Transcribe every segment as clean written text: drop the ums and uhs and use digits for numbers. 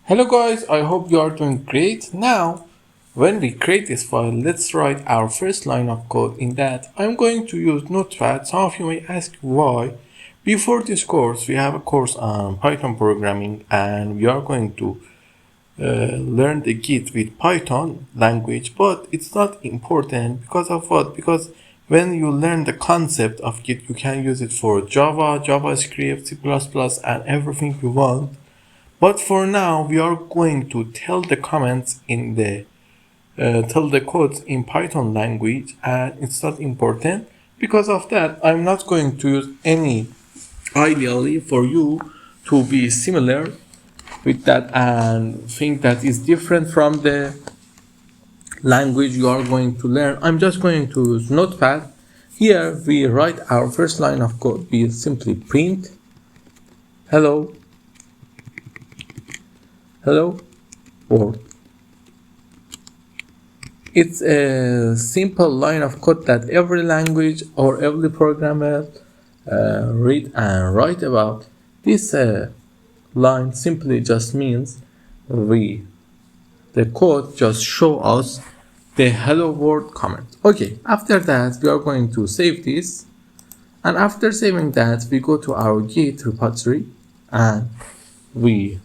Hello guys, I hope you are doing great. Now, when we create this file, let's write our first line of code. In that, I'm going to use Notepad. Some of you may ask why. Before this course, we have a course on Python programming and we are going to learn the Git with Python language, but it's not important because of what? Because when you learn the concept of Git, you can use it for Java, JavaScript, C++, and everything you want. But for now, we are going to tell the comments in the tell the codes in Python language, and it's not important. Because of that, I'm not going to use any ideally for you to be similar with that and think that is different from the language you are going to learn. I'm just going to use Notepad. Here we write our first line of code. We simply print hello world. It's a simple line of code that every language or every programmer read and write about. This line simply just means the code just show us the hello world comment. Okay, after that we are going to save this, and after saving that we go to our Git repository and we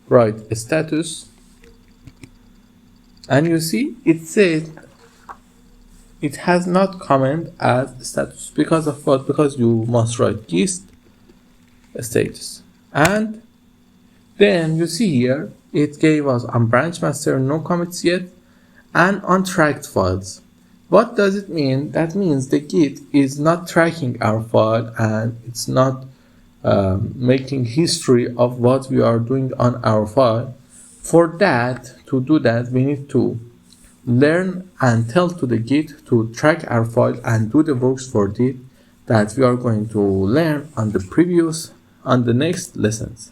write a status, and you see it says it has not comment as status. Because of what? Because you must write gist status. And then you see here it gave us on branch master no commits yet and on tracked files. What does it mean? That means the Git is not tracking our file and it's not making history of what we are doing on our file. For that, to do that, we need to learn and tell to the Git to track our file and do the works for it that we are going to learn on the next lessons.